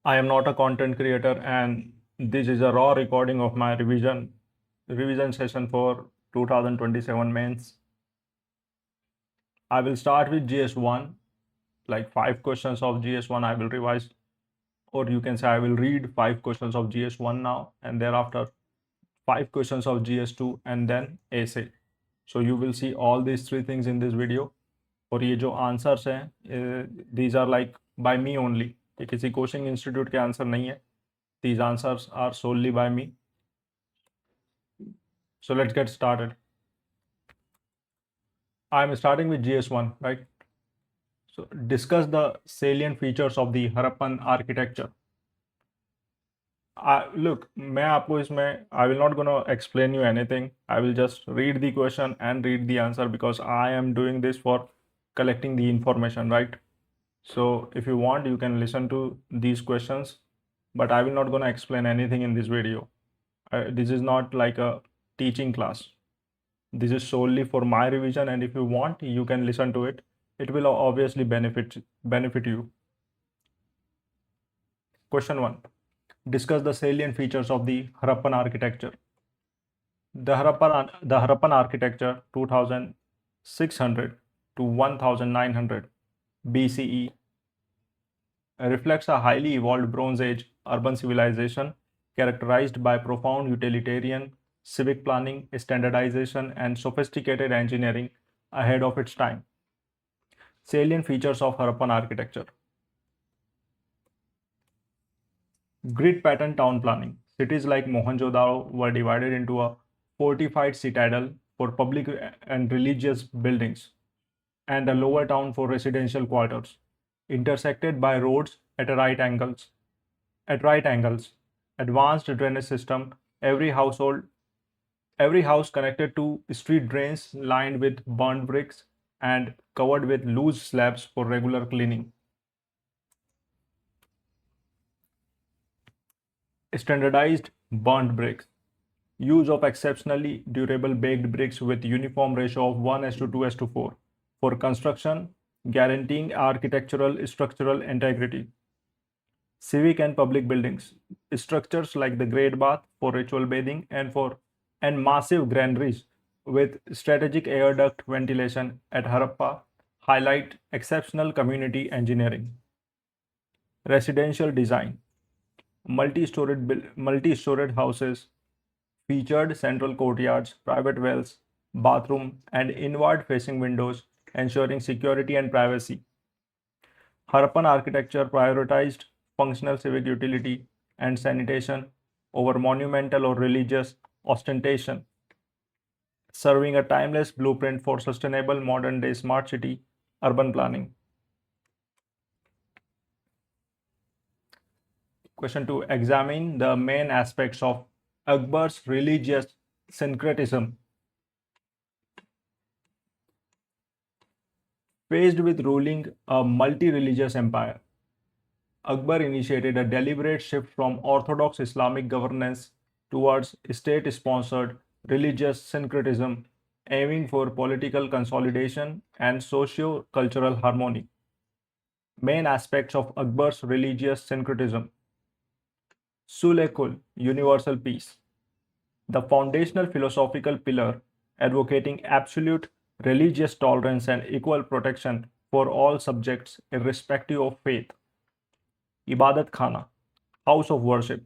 I am not a content creator, and this is a raw recording of my revision session for 2027 mains. I will start with GS1, like 5 questions of GS1 I will revise, or you can say I will read 5 questions of GS1 now, and thereafter 5 questions of GS2 and then essay. So you will see all these three things in this video. और ये जो answers हैं these are like by me only, ये किसी coaching institute के answer नहीं है. These answers are solely by me. So let's get started. I'm starting with GS1, right? So discuss the salient features of the Harappan architecture. Look, मैं आपको इसमें I will not gonna explain you anything. I will just read the question and read the answer because I am doing this for collecting the information, right? So if you want, you can listen to these questions, but I will not gonna explain anything in this video. This is not like a teaching class. This is solely for my revision, and if you want, you can listen to it. It will obviously benefit you. Question 1. Discuss the salient features of the Harappan architecture. The Harappan architecture 2600 to 1900 BCE reflects a highly evolved Bronze Age urban civilization characterized by profound utilitarian civic planning, standardization, and sophisticated engineering ahead of its time. Salient features of Harappan architecture. Grid pattern town planning. Cities like Mohenjo-daro were divided into a fortified citadel for public and religious buildings, and a lower town for residential quarters, intersected by roads at right angles. Advanced drainage system. Every house connected to street drains lined with burnt bricks and covered with loose slabs for regular cleaning. Standardized burnt bricks. Use of exceptionally durable baked bricks with uniform ratio of 1:2:4 for construction, guaranteeing architectural structural integrity. Civic and public buildings. Structures like the Great Bath for ritual bathing and massive granaries with strategic air duct ventilation at Harappa highlight exceptional community engineering. Residential design. Multi-storied houses featured central courtyards, private wells, bathroom, and inward-facing windows, ensuring security and privacy. Harappan architecture prioritized functional civic utility and sanitation over monumental or religious ostentation, serving a timeless blueprint for sustainable modern-day smart city urban planning. Question 2. Examine the main aspects of Akbar's religious syncretism. Faced with ruling a multi-religious empire, Akbar initiated a deliberate shift from orthodox Islamic governance towards state-sponsored religious syncretism, aiming for political consolidation and socio-cultural harmony. Main aspects of Akbar's religious syncretism. Sulh-e-Kul, universal peace. The foundational philosophical pillar advocating absolute religious tolerance and equal protection for all subjects irrespective of faith. Ibadat Khana, house of worship.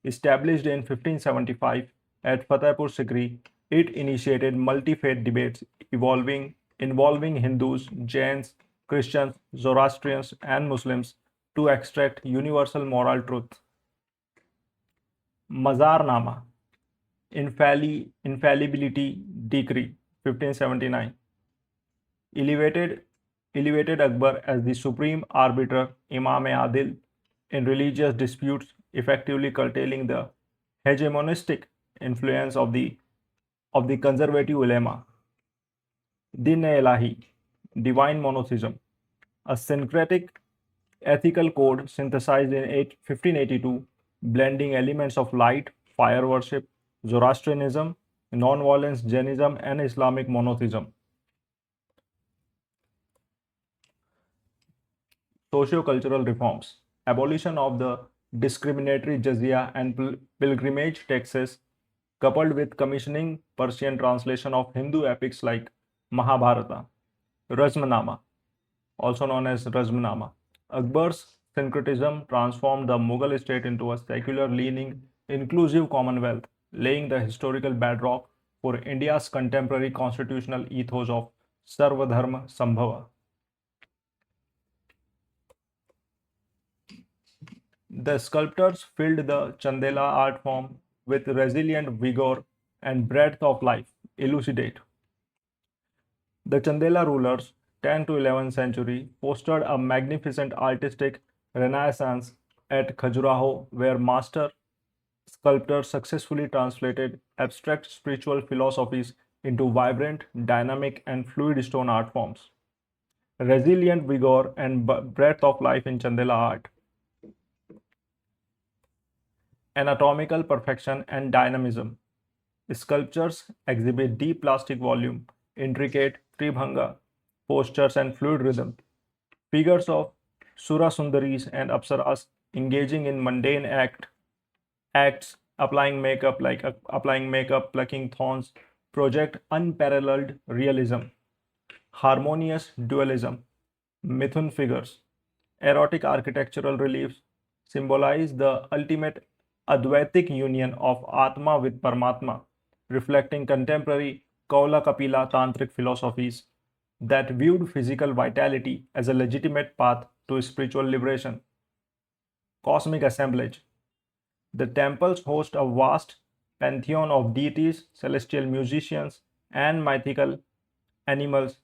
Established in 1575 at Fatehpur Sikri, it initiated multi-faith debates involving Hindus, Jains, Christians, Zoroastrians, and Muslims to extract universal moral truth. Mazarnama, Infallibility Decree, 1579, elevated Akbar as the supreme arbiter, Imam-e-Adil, in religious disputes, effectively curtailing the hegemonistic influence of the conservative ulema. Din-e-Ilahi, divine monotheism, a syncretic ethical code synthesized in 1582, blending elements of light, fire worship, Zoroastrianism, non-violence, Jainism, and Islamic monotheism. Socio-cultural reforms. abolition of the discriminatory jizya and pilgrimage taxes, coupled with commissioning Persian translation of Hindu epics like Mahabharata, Razmanama, also known as Razmanama. Akbar's syncretism transformed the Mughal state into a secular leaning, inclusive commonwealth, laying the historical bedrock for India's contemporary constitutional ethos of Sarvadharma Sambhava. The sculptors filled the Chandela art form with resilient vigor and breadth of life. Elucidate. The Chandela rulers, 10th to 11th century, fostered a magnificent artistic renaissance at Khajuraho, where master sculptors successfully translated abstract spiritual philosophies into vibrant, dynamic, and fluid stone art forms. Resilient vigor and breadth of life in Chandela art. Anatomical perfection and dynamism. Sculptures exhibit deep plastic volume, intricate tribhanga, postures, and fluid rhythm. Figures of Sura Sundaris and Apsaras engaging in mundane acts, applying makeup, plucking thorns, project unparalleled realism, harmonious dualism, Mithun figures, erotic architectural reliefs symbolize the ultimate Advaitic union of Atma with Paramatma, reflecting contemporary Kaula Kapila tantric philosophies that viewed physical vitality as a legitimate path to spiritual liberation. Cosmic assemblage. The temples host a vast pantheon of deities, celestial musicians, and mythical animals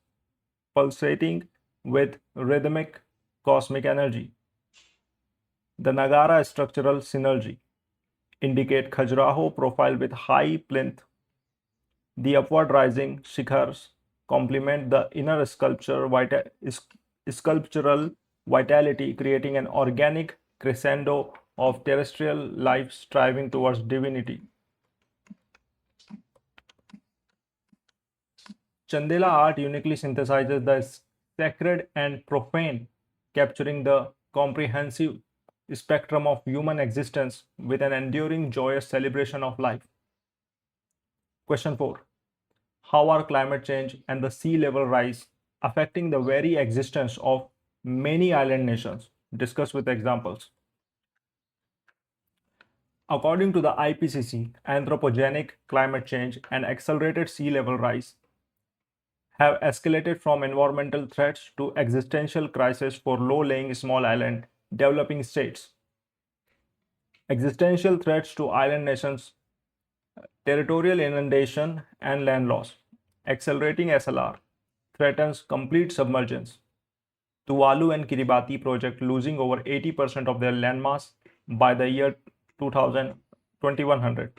pulsating with rhythmic cosmic energy. The Nagara structural synergy indicate Khajuraho profile with high plinth. The upward rising shikhars complement the inner sculptural vitality, creating an organic crescendo of terrestrial life striving towards divinity. Chandela art uniquely synthesizes the sacred and profane, capturing the comprehensive spectrum of human existence with an enduring joyous celebration of life. Question 4. How are climate change and the sea level rise affecting the very existence of many island nations? Discuss with examples. According to the IPCC, anthropogenic climate change and accelerated sea level rise have escalated from environmental threats to existential crises for low-lying small island developing states. Existential threats to island nations, territorial inundation and land loss. Accelerating SLR threatens complete submergence. Tuvalu and Kiribati project losing over 80% of their landmass by the year 2100,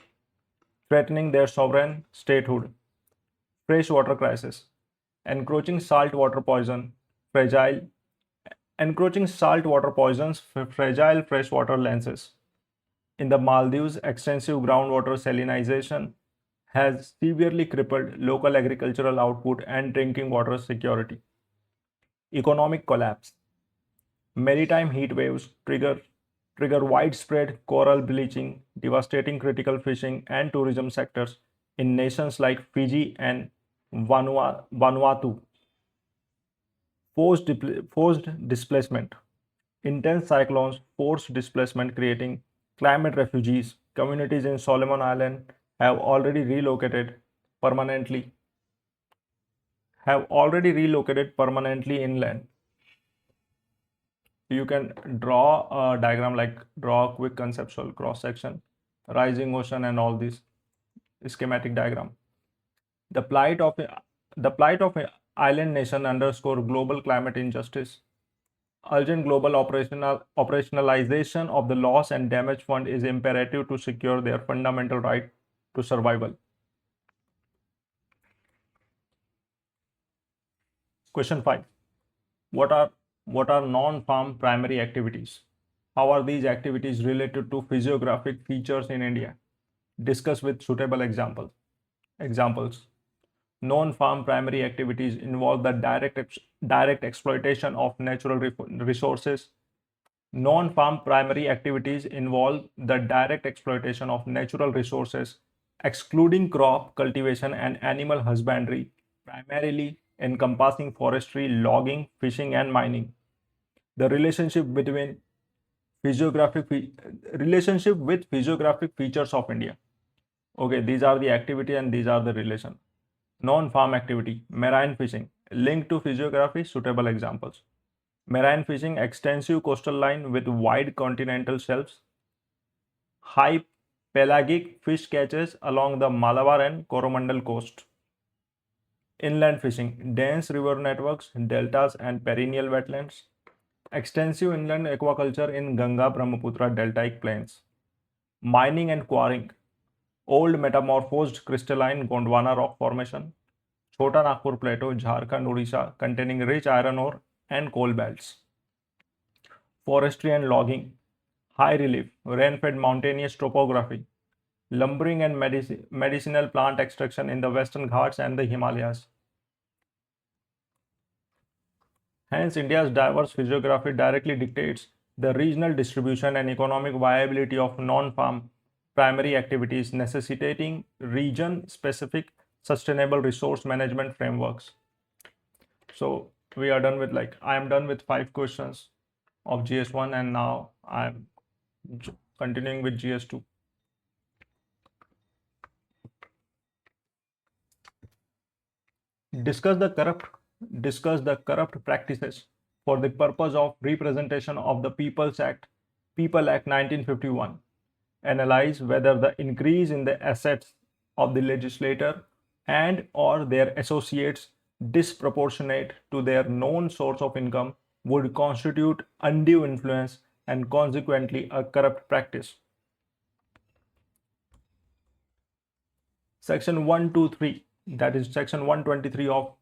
threatening their sovereign statehood. Freshwater crisis. Encroaching saltwater poisons fragile freshwater lenses. In the Maldives, extensive groundwater salinization has severely crippled local agricultural output and drinking water security. Economic collapse. Maritime heat waves trigger widespread coral bleaching, devastating critical fishing and tourism sectors in nations like Fiji and Vanuatu. Forced displacement. Intense cyclones forced displacement, creating climate refugees. Communities in Solomon Island have already relocated permanently inland. You can draw a diagram, like draw a quick conceptual cross section, rising ocean and all this schematic diagram. The plight of a island nation underscore global climate injustice. Urgent global operationalization of the loss and damage fund is imperative to secure their fundamental right to survival. Question 5. What are non-farm primary activities? How are these activities related to physiographic features in India? Discuss with suitable examples. Non-farm primary activities involve the direct exploitation of natural resources, Non-farm primary activities involve the direct exploitation of natural resources, excluding crop cultivation and animal husbandry, primarily encompassing forestry, logging, fishing, and mining. The physiographic relationship with physiographic features of India. Okay, these are the activity and these are the relation. Non-farm activity, marine fishing, linked to physiography, suitable examples. Marine fishing, extensive coastal line with wide continental shelves. High pelagic fish catches along the Malabar and Coromandel coast. Inland fishing, dense river networks, deltas and perennial wetlands. Extensive inland aquaculture in Ganga Brahmaputra deltaic plains. Mining and quarrying, old metamorphosed crystalline Gondwana rock formation. Chota Nagpur Plateau, Jharkhand, Odisha, containing rich iron ore and coal belts. Forestry and logging, high relief, rain-fed mountainous topography, lumbering and medicinal plant extraction in the Western Ghats and the Himalayas. Hence, India's diverse physiography directly dictates the regional distribution and economic viability of non-farm primary activities, necessitating region-specific sustainable resource management frameworks. So we are done with I am done with 5 questions of GS1 and now I'm continuing with GS2. Discuss the corrupt practices for the purpose of representation of the People Act 1951. Analyze whether the increase in the assets of the legislator and or their associates disproportionate to their known source of income would constitute undue influence and consequently a corrupt practice. Section 123, that is section 123 of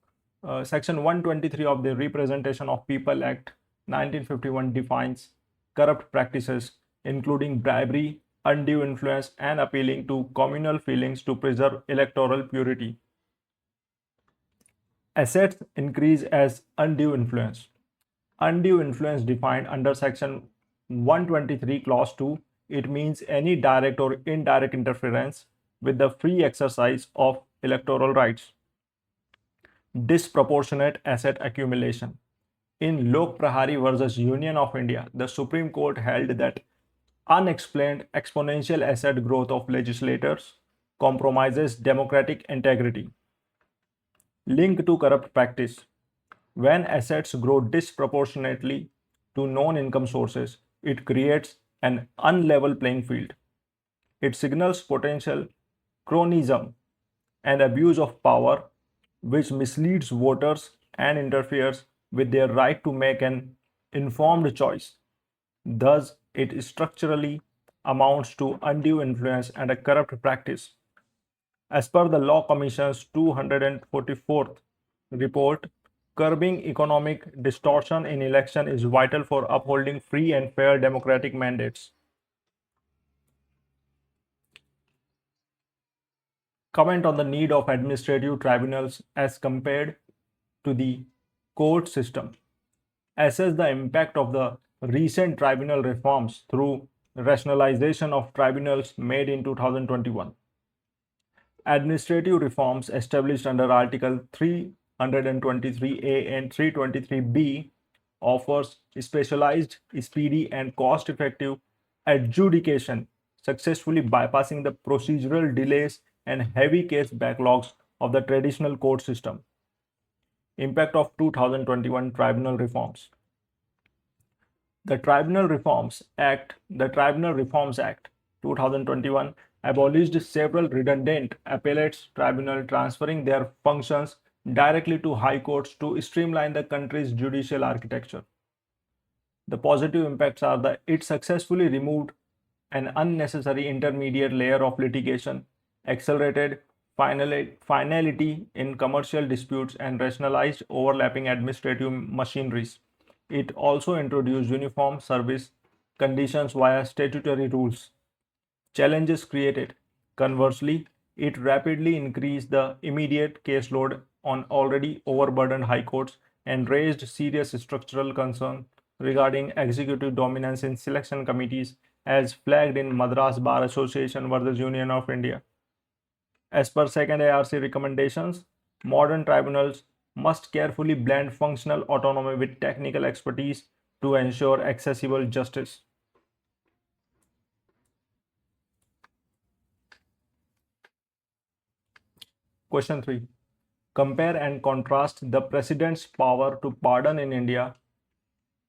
the Representation of People Act 1951 defines corrupt practices including bribery, undue influence and appealing to communal feelings to preserve electoral purity. Assets increase as undue influence. Undue influence defined under section 123 clause 2, it means any direct or indirect interference with the free exercise of electoral rights. Disproportionate asset accumulation. In Lok Prahari versus Union of India, the Supreme Court held that unexplained exponential asset growth of legislators compromises democratic integrity. Link to corrupt practice. When assets grow disproportionately to non-income sources, it creates an unlevel playing field. It signals potential cronyism and abuse of power, which misleads voters and interferes with their right to make an informed choice. Thus, it structurally amounts to undue influence and a corrupt practice. As per the Law Commission's 244th report, curbing economic distortion in election is vital for upholding free and fair democratic mandates. Comment on the need of administrative tribunals as compared to the court system. Assess the impact of the recent tribunal reforms through rationalization of tribunals made in 2021. Administrative reforms established under Article 323A and 323B offers specialized, speedy, and cost-effective adjudication, successfully bypassing the procedural delays and heavy case backlogs of the traditional court system. Impact of 2021 tribunal reforms. The Tribunal Reforms Act 2021 abolished several redundant appellate tribunals, transferring their functions directly to high courts to streamline the country's judicial architecture. The positive impacts are that it successfully removed an unnecessary intermediate layer of litigation, accelerated finality in commercial disputes, and rationalized overlapping administrative machineries. It also introduced uniform service conditions via statutory rules. Challenges created. Conversely, it rapidly increased the immediate caseload on already overburdened high courts and raised serious structural concerns regarding executive dominance in selection committees as flagged in Madras Bar Association versus Union of India. As per second ARC recommendations, modern tribunals must carefully blend functional autonomy with technical expertise to ensure accessible justice. Question 3. Compare and contrast the President's power to pardon in India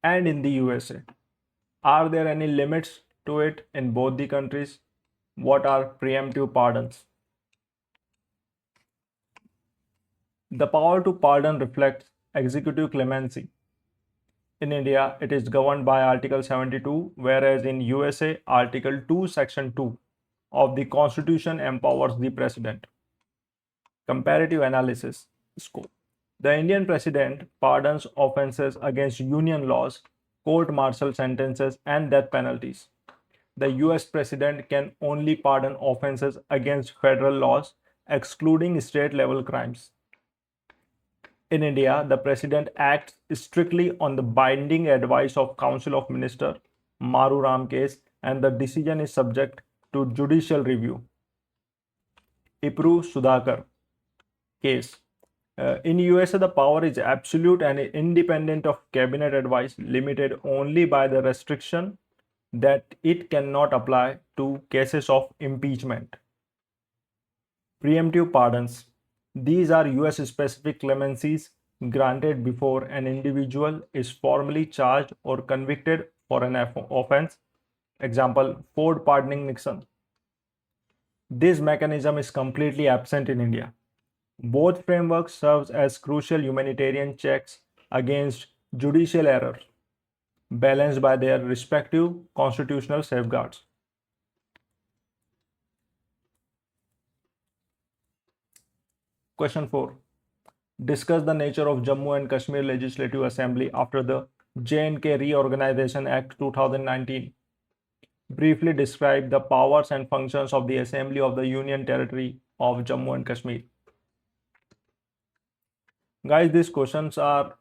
and in the USA. Are there any limits to it in both the countries? What are preemptive pardons? The power to pardon reflects executive clemency. In India, it is governed by Article 72, whereas in USA, Article 2, Section 2 of the Constitution empowers the President. Comparative analysis scope. The Indian President pardons offenses against Union laws, court martial sentences, and death penalties. The US President can only pardon offenses against federal laws, excluding state level crimes. In India, the President acts strictly on the binding advice of Council of Ministers, Maru Ram case, and the decision is subject to judicial review. Ipru Sudhakar case. In USA, the power is absolute and independent of cabinet advice, limited only by the restriction that it cannot apply to cases of impeachment. Preemptive pardons. These are US specific clemencies granted before an individual is formally charged or convicted for an offense. Example, Ford pardoning Nixon. This mechanism is completely absent in India. Both frameworks serve as crucial humanitarian checks against judicial error, balanced by their respective constitutional safeguards. Question 4. Discuss the nature of Jammu and Kashmir Legislative Assembly after the J&K Reorganization Act 2019. Briefly describe the powers and functions of the Assembly of the Union Territory of Jammu and Kashmir. Guys, these questions are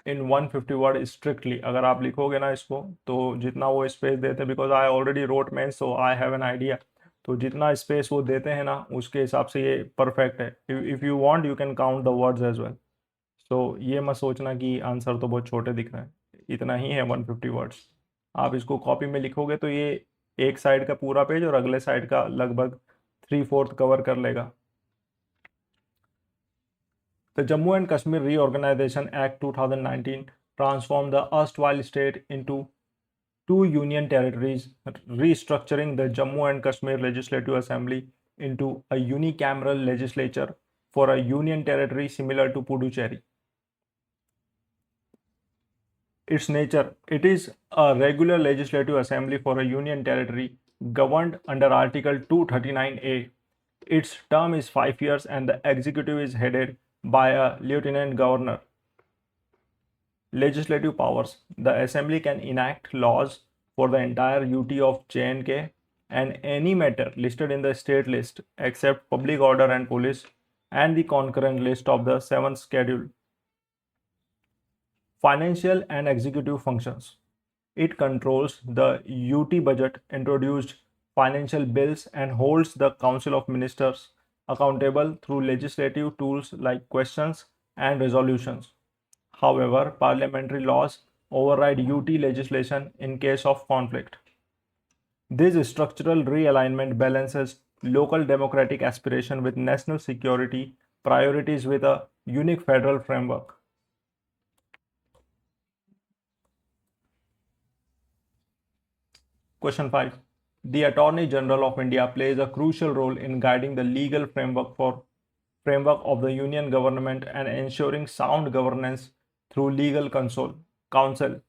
in 150 word strictly. अगर आप लिखोगे ना इसको तो जितना वो space देते हैं, because I already wrote mains so I have an idea, तो जितना स्पेस वो देते हैं ना उसके हिसाब से ये परफेक्ट है. If you want you can count the words as well. So ये मत सोचना कि आंसर तो बहुत छोटे दिख रहे हैं, इतना ही है 150 वर्ड्स. आप इसको कॉपी में लिखोगे तो ये एक साइड का पूरा पेज और अगले साइड का लगभग 3/4 कवर कर लेगा. The Jammu and Kashmir Reorganization Act 2019 transformed the erstwhile state into two union territories, restructuring the Jammu and Kashmir Legislative Assembly into a unicameral legislature for a union territory similar to Puducherry. Its nature, it is a regular legislative assembly for a union territory governed under Article 239A. Its term is 5 years and the executive is headed by a lieutenant governor. Legislative powers. The assembly can enact laws for the entire UT of J&K and any matter listed in the state list except public order and police and the concurrent list of the 7th schedule. Financial and executive functions. It controls the UT budget, introduced financial bills, and holds the Council of Ministers accountable through legislative tools like questions and resolutions. However, parliamentary laws override UT legislation in case of conflict. This structural realignment balances local democratic aspiration with national security priorities with a unique federal framework. Question 5. The Attorney General of India plays a crucial role in guiding the legal framework of the union government and ensuring sound governance through legal counsel.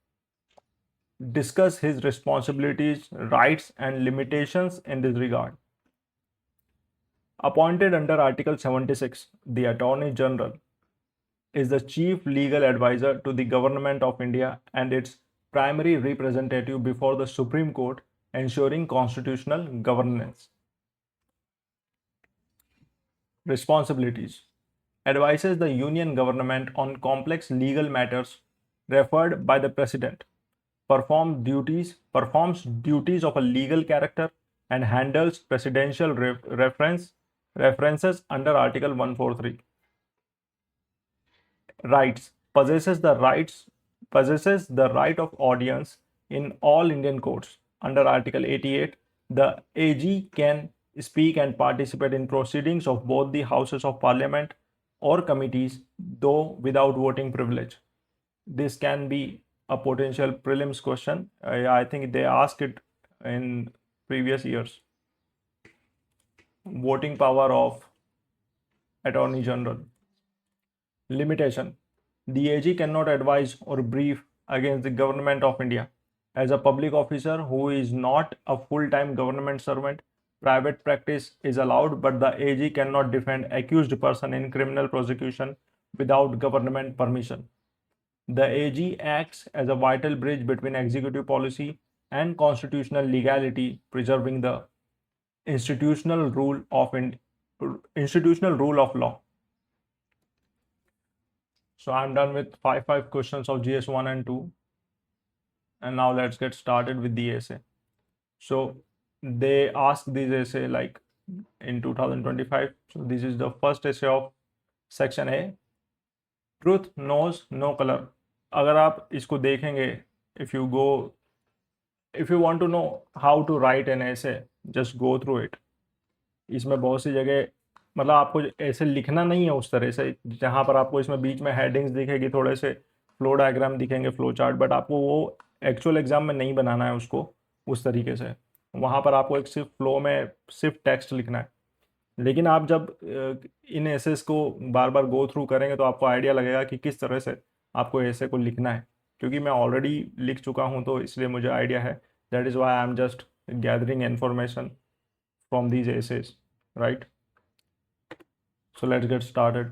Discuss his responsibilities, rights, and limitations in this regard. Appointed under Article 76, the Attorney General is the chief legal advisor to the Government of India and its primary representative before the Supreme Court, ensuring constitutional governance. Responsibilities. Advises the union government on complex legal matters referred by the President. performs duties of a legal character and handles presidential references under Article 143. Rights possesses the right of audience in all Indian courts. Under Article 88, the AG can speak and participate in proceedings of both the Houses of Parliament or committees, though without voting privilege. This can be a potential prelims question. I think they asked it in previous years. Voting power of Attorney General. Limitation. The AG cannot advise or brief against the government of India. As a public officer who is not a full-time government servant, private practice is allowed, but the AG cannot defend accused person in criminal prosecution without government permission. The AG acts as a vital bridge between executive policy and constitutional legality, preserving the institutional rule of law. So I'm done with five questions of GS 1 and 2. And now let's get started with the essay. So they asked this essay like in 2025. So this is the first essay of section A. Truth knows no color. अगर आप इसको देखेंगे, if you want to know how to write an essay, just go through it. इसमें बहुत सी जगह मतलब आपको ऐसे लिखना नहीं है उस तरह से, जहाँ पर आपको इसमें बीच में हेडिंग्स दिखेगी, थोड़े से फ्लो डायग्राम दिखेंगे, फ्लो चार्ट, बट आपको वो एक्चुअल एग्जाम में नहीं बनाना है उसको उस तरीके से. वहाँ पर आपको एक सिर्फ फ्लो में सिर्फ टेक्स्ट लिखना है. लेकिन आप जब इन एसेस को बार बार गो थ्रू करेंगे तो आपको आइडिया लगेगा कि किस तरह से आपको ऐसे को लिखना है. क्योंकि मैं ऑलरेडी लिख चुका हूँ तो इसलिए मुझे आइडिया है. That is why I am just gathering information from these essays, right? So let's get started.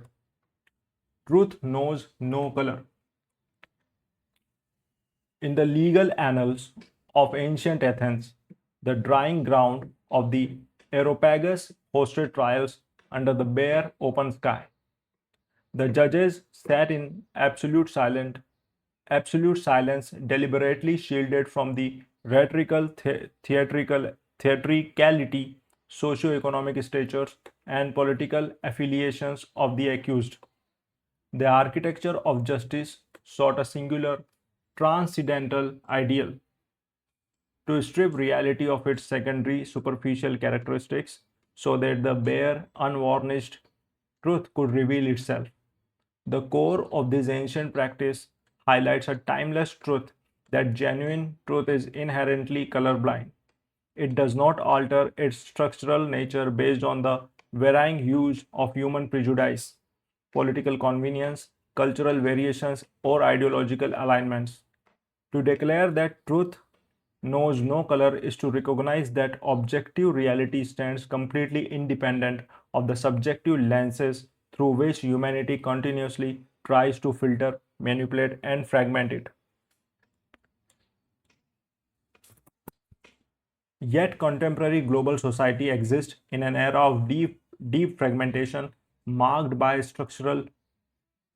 Truth knows no color. In the legal annals of ancient Athens, the drying ground of the Areopagus hosted trials under the bare open sky. The judges sat in absolute silence, deliberately shielded from the theatricality, socio-economic statures, and political affiliations of the accused. The architecture of justice sought a singular, transcendental ideal to strip reality of its secondary, superficial characteristics so that the bare, unvarnished truth could reveal itself. The core of this ancient practice highlights a timeless truth that genuine truth is inherently colorblind. It does not alter its structural nature based on the varying hues of human prejudice, political convenience, cultural variations, or ideological alignments. To declare that truth knows no color is to recognize that objective reality stands completely independent of the subjective lenses through which humanity continuously tries to filter, manipulate, and fragment it. Yet contemporary global society exists in an era of deep fragmentation marked by structural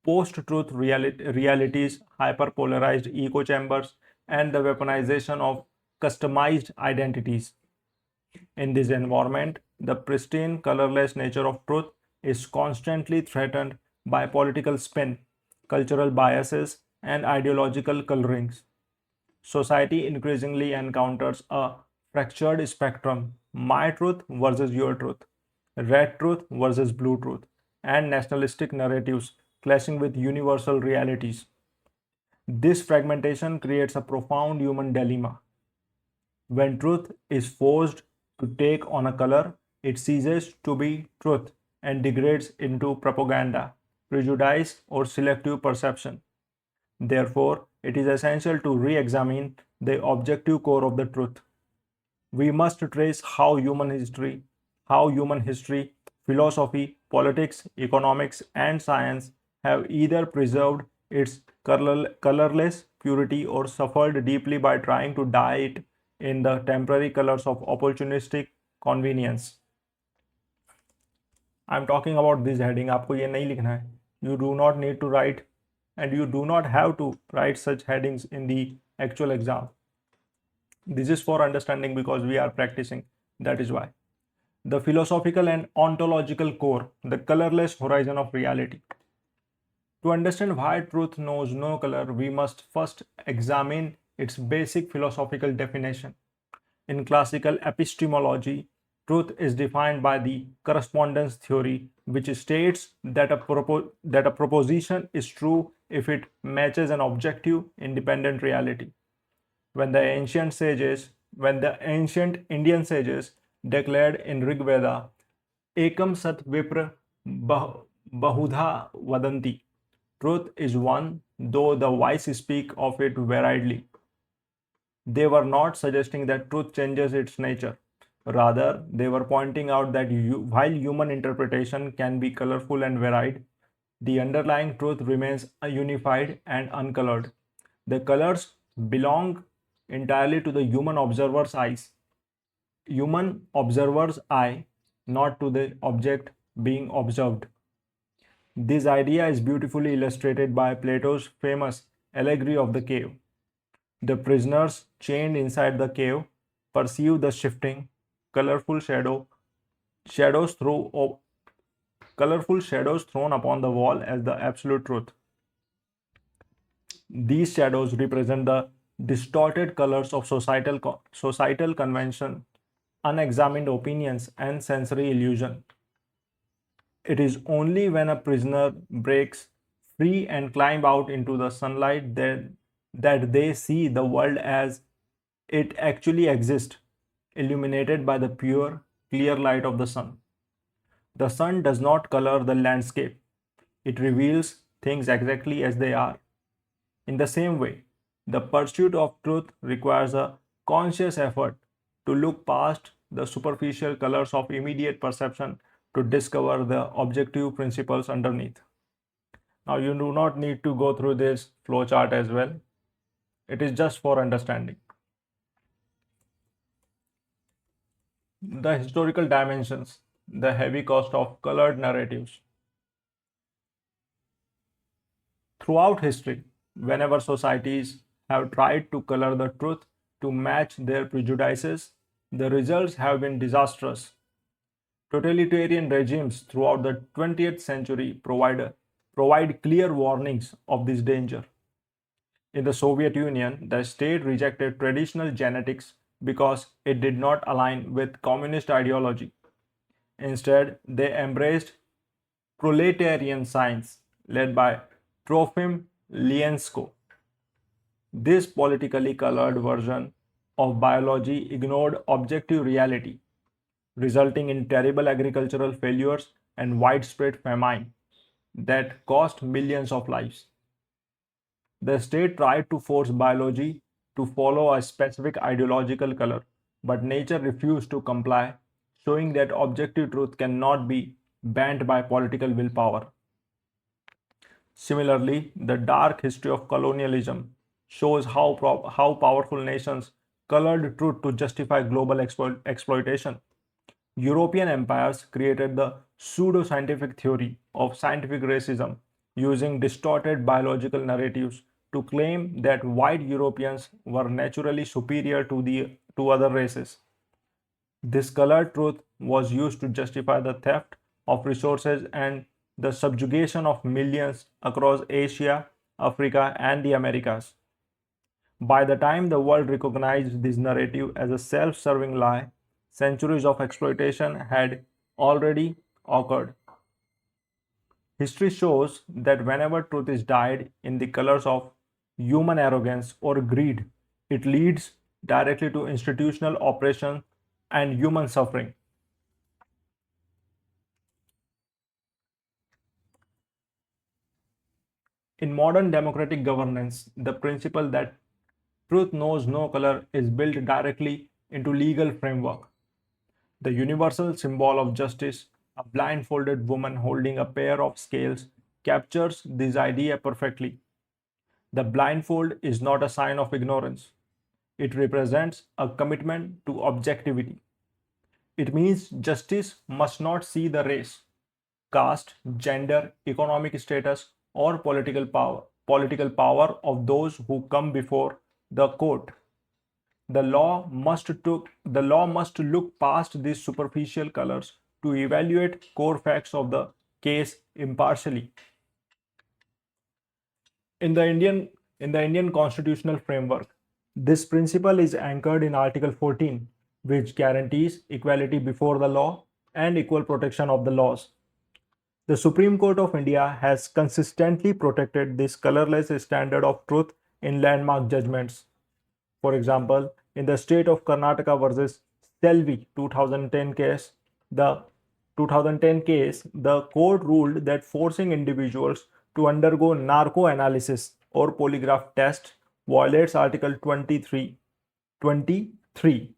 post-truth realities, hyperpolarized echo chambers, and the weaponization of customized identities. In this environment, the pristine, colorless nature of truth is constantly threatened by political spin, cultural biases, and ideological colorings. Society increasingly encounters a fractured spectrum: my truth versus your truth, red truth versus blue truth, and nationalistic narratives clashing with universal realities. This fragmentation creates a profound human dilemma. When truth is forced to take on a color, it ceases to be truth and degrades into propaganda, prejudice, or selective perception. Therefore, it is essential to re-examine the objective core of the truth. We must trace how human history, philosophy, politics, economics, and science have either preserved its colorless purity or suffered deeply by trying to dye it in the temporary colors of opportunistic convenience. I'm talking about this heading. आपको ये नहीं लिखना है. You do not need to write and you do not have to write such headings in the actual exam. This is for understanding because we are practicing. That is why. The philosophical and ontological core, the colorless horizon of reality. To understand why truth knows no color, we must first examine its basic philosophical definition. In classical epistemology, truth is defined by the correspondence theory, which states that a proposition is true if it matches an objective, independent reality. When the ancient Indian sages declared in Rig Veda, Ekam Sat Vipra Bahudha Vadanti, truth is one, though the wise speak of it variedly. They were not suggesting that truth changes its nature. Rather, they were pointing out that while human interpretation can be colorful and varied, the underlying truth remains unified and uncolored. The colors belong entirely to the human observer's eye, not to the object being observed. This idea is beautifully illustrated by Plato's famous allegory of the cave. The prisoners chained inside the cave perceive the shifting, colorful shadows through colorful shadows thrown upon the wall as the absolute truth. These shadows represent the distorted colors of societal convention, unexamined opinions, and sensory illusion. It is only when a prisoner breaks free and climb out into the sunlight that they see the world as it actually exists, illuminated by the pure, clear light of the sun. The sun does not color the landscape, it reveals things exactly as they are. In the same way, the pursuit of truth requires a conscious effort to look past the superficial colors of immediate perception to discover the objective principles underneath. Now, you do not need to go through this flowchart as well. It is just for understanding. The historical dimensions, the heavy cost of colored narratives. Throughout history, whenever societies have tried to color the truth to match their prejudices, the results have been disastrous. Totalitarian regimes throughout the 20th century provide clear warnings of this danger. In the Soviet Union, the state rejected traditional genetics because it did not align with communist ideology. Instead, they embraced proletarian science led by Trofim Liensko. This politically colored version of biology ignored objective reality, resulting in terrible agricultural failures and widespread famine that cost millions of lives. The state tried to force biology to follow a specific ideological color, but nature refused to comply, showing that objective truth cannot be banned by political willpower. Similarly, the dark history of colonialism shows how powerful nations colored truth to justify global exploitation. European empires created the pseudo-scientific theory of scientific racism using distorted biological narratives to claim that white Europeans were naturally superior to other races. This colored truth was used to justify the theft of resources and the subjugation of millions across Asia, Africa, and the Americas. By the time the world recognized this narrative as a self serving lie, centuries of exploitation had already occurred. History shows that whenever truth is dyed in the colors of human arrogance or greed, it leads directly to institutional oppression and human suffering. In modern democratic governance, the principle that truth knows no color is built directly into legal framework. The universal symbol of justice, a blindfolded woman holding a pair of scales, captures this idea perfectly. The blindfold is not a sign of ignorance. It represents a commitment to objectivity. It means justice must not see the race, caste, gender, economic status, or political power of those who come before The quote, the law must look past these superficial colors to evaluate core facts of the case impartially. In the Indian constitutional framework, this principle is anchored in Article 14, which guarantees equality before the law and equal protection of the laws. The Supreme Court of India has consistently protected this colorless standard of truth in landmark judgments. For example, in the state of Karnataka versus Selvi 2010 case, the 2010 case, the court ruled that forcing individuals to undergo narco analysis or polygraph test violates Article 23,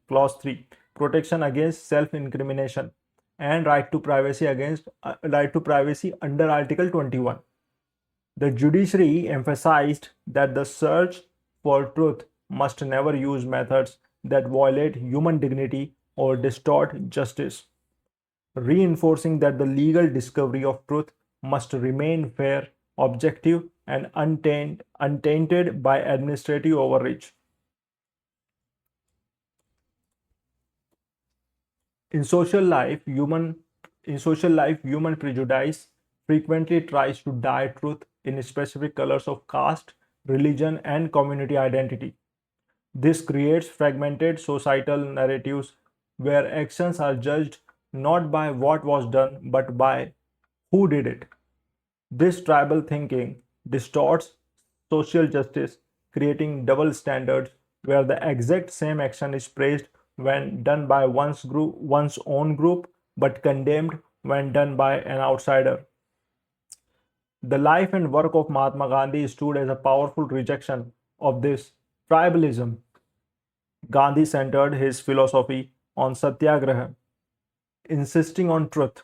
Clause 3, protection against self-incrimination, and right to privacy under Article 21. The judiciary emphasized that the search for truth must never use methods that violate human dignity or distort justice, reinforcing that the legal discovery of truth must remain fair, objective, and untainted by administrative overreach. In social life, human prejudice frequently tries to dye truth in specific colors of caste, religion, and community identity. This creates fragmented societal narratives where actions are judged not by what was done but by who did it. This tribal thinking distorts social justice, creating double standards where the exact same action is praised when done by one's own group, but condemned when done by an outsider. The life and work of Mahatma Gandhi stood as a powerful rejection of this tribalism. Gandhi centered his philosophy on satyagraha, insisting on truth.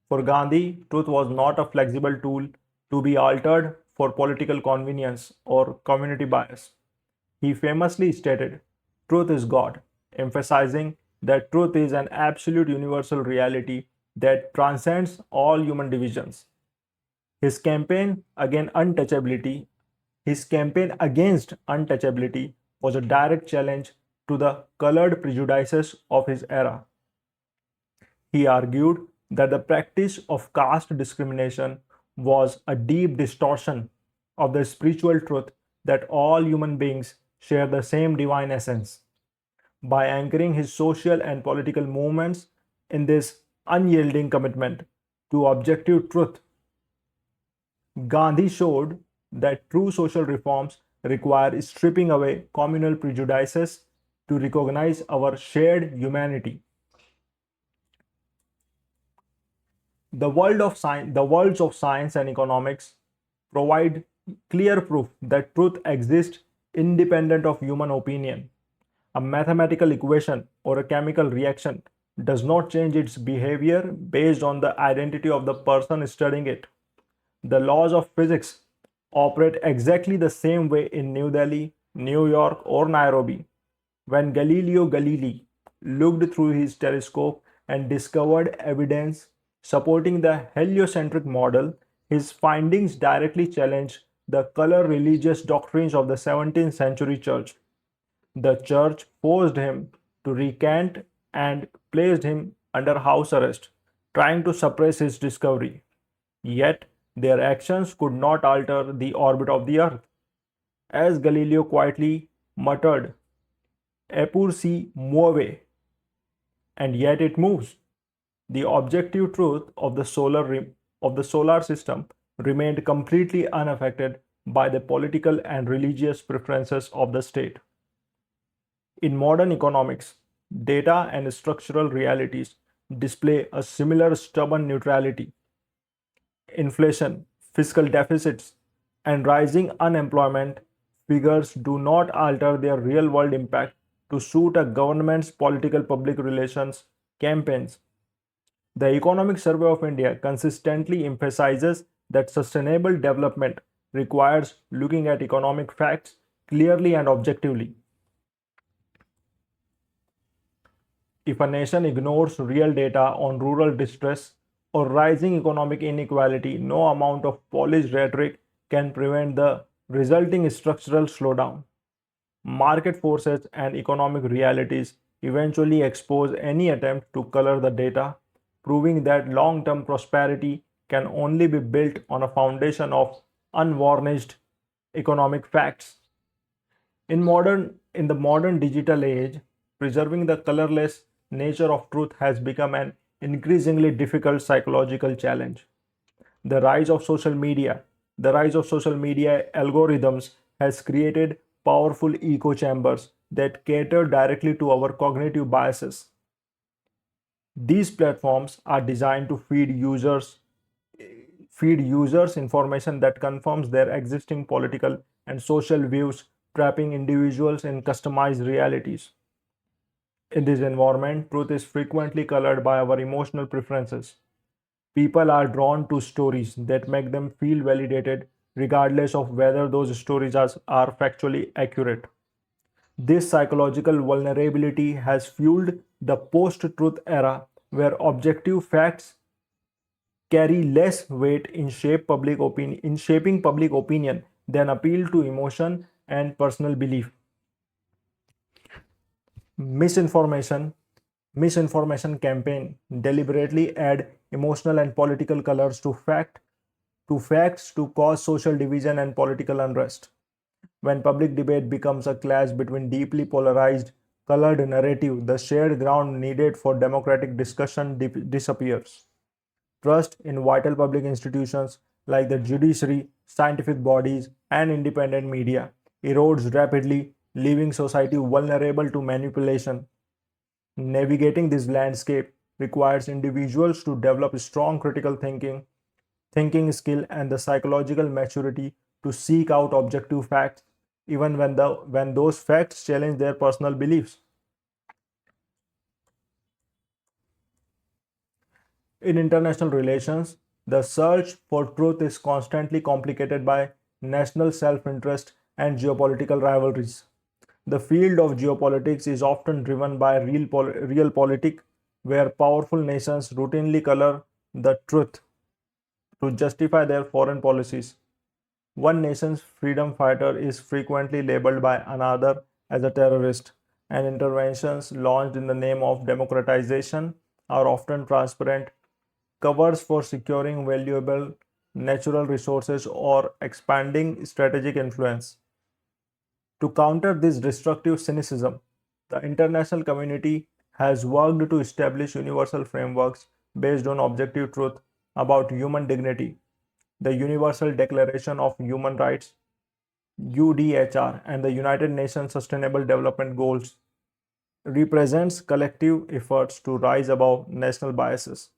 For Gandhi, truth was not a flexible tool to be altered for political convenience or community bias. He famously stated, "Truth is God," emphasizing that truth is an absolute universal reality that transcends all human divisions. His campaign against untouchability, his campaign against untouchability was a direct challenge to the colored prejudices of his era. He argued that the practice of caste discrimination was a deep distortion of the spiritual truth that all human beings share the same divine essence. By anchoring his social and political movements in this unyielding commitment to objective truth, Gandhi showed that true social reforms require stripping away communal prejudices to recognize our shared humanity. The worlds of science and economics provide clear proof that truth exists independent of human opinion. A mathematical equation or a chemical reaction does not change its behavior based on the identity of the person studying it. The laws of physics operate exactly the same way in New Delhi, New York, or Nairobi. When Galileo Galilei looked through his telescope and discovered evidence supporting the heliocentric model, his findings directly challenged the color religious doctrines of the 17th century church. The church forced him to recant and placed him under house arrest, trying to suppress his discovery. Yet, their actions could not alter the orbit of the earth. As Galileo quietly muttered, "Eppur si muove," and yet it moves. The objective truth of the solar system remained completely unaffected by the political and religious preferences of the state. In modern economics, data and structural realities display a similar stubborn neutrality. Inflation, fiscal deficits, and rising unemployment figures do not alter their real world impact to suit a government's political public relations campaigns. The Economic Survey of India consistently emphasizes that sustainable development requires looking at economic facts clearly and objectively. If a nation ignores real data on rural distress or rising economic inequality, no amount of polished rhetoric can prevent the resulting structural slowdown. Market forces and economic realities eventually expose any attempt to color the data, proving that long term prosperity can only be built on a foundation of unvarnished economic facts. In the modern digital age, preserving the colorless nature of truth has become an increasingly difficult psychological challenge. The rise of social media, the rise of social media algorithms has created powerful echo chambers that cater directly to our cognitive biases. These platforms are designed to feed users information that confirms their existing political and social views, trapping individuals in customized realities. In this environment, truth is frequently colored by our emotional preferences. People are drawn to stories that make them feel validated, regardless of whether those stories are factually accurate. This psychological vulnerability has fueled the post truth era, where objective facts carry less weight in shaping public opinion than appeal to emotion and personal belief. Misinformation Misinformation campaign deliberately add emotional and political colors to facts to cause social division and political unrest. When public debate becomes a clash between deeply polarized colored narrative, the shared ground needed for democratic discussion disappears. Trust in vital public institutions like the judiciary, scientific bodies, and independent media erodes rapidly, leaving society vulnerable to manipulation. Navigating this landscape requires individuals to develop strong critical thinking skill, and the psychological maturity to seek out objective facts even when those facts challenge their personal beliefs. In international relations, the search for truth is constantly complicated by national self-interest and geopolitical rivalries. The field of geopolitics is often driven by realpolitik, where powerful nations routinely color the truth to justify their foreign policies. One nation's freedom fighter is frequently labeled by another as a terrorist, and interventions launched in the name of democratization are often transparent covers for securing valuable natural resources or expanding strategic influence. To counter this destructive cynicism, the international community has worked to establish universal frameworks based on objective truth about human dignity. The Universal Declaration of Human Rights UDHR and the United Nations Sustainable Development Goals represents collective efforts to rise above national biases.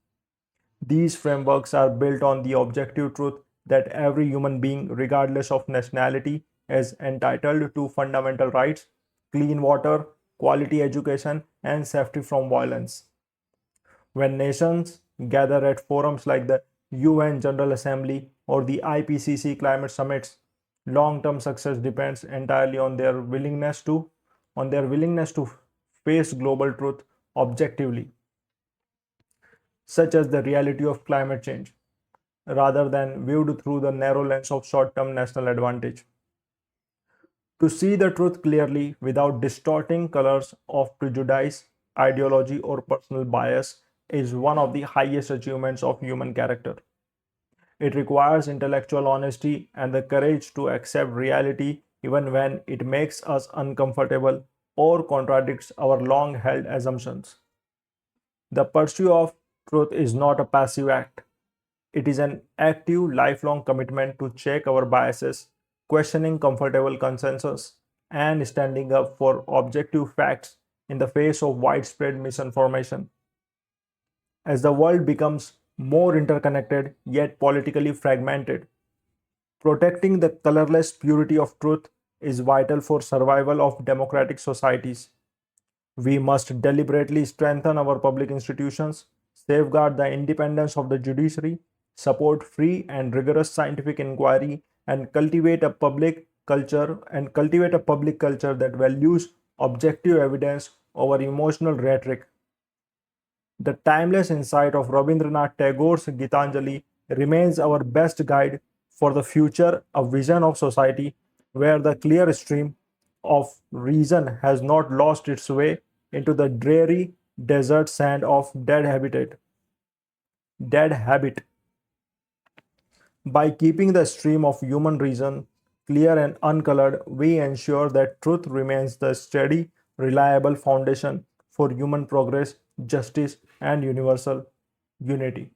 These frameworks are built on the objective truth that every human being, regardless of nationality, is entitled to fundamental rights, clean water, quality education, and safety from violence. When nations gather at forums like the UN General Assembly or the IPCC climate summits, long-term success depends entirely on their willingness to face global truth objectively, such as the reality of climate change, rather than viewed through the narrow lens of short-term national advantage. To see the truth clearly without distorting colors of prejudice, ideology, or personal bias is one of the highest achievements of human character. It requires intellectual honesty and the courage to accept reality even when it makes us uncomfortable or contradicts our long held assumptions. The pursuit of truth is not a passive act, it is an active, lifelong commitment to check our biases, questioning comfortable consensus, and standing up for objective facts in the face of widespread misinformation. As the world becomes more interconnected yet politically fragmented, protecting the colorless purity of truth is vital for survival of democratic societies. We must deliberately strengthen our public institutions, safeguard the independence of the judiciary, support free and rigorous scientific inquiry, and cultivate a public culture that values objective evidence over emotional rhetoric. The timeless insight of Rabindranath Tagore's Gitanjali remains our best guide for the future, a vision of society where the clear stream of reason has not lost its way into the dreary desert sand of dead habit. By keeping the stream of human reason clear and uncolored, we ensure that truth remains the steady, reliable foundation for human progress, justice, and universal unity.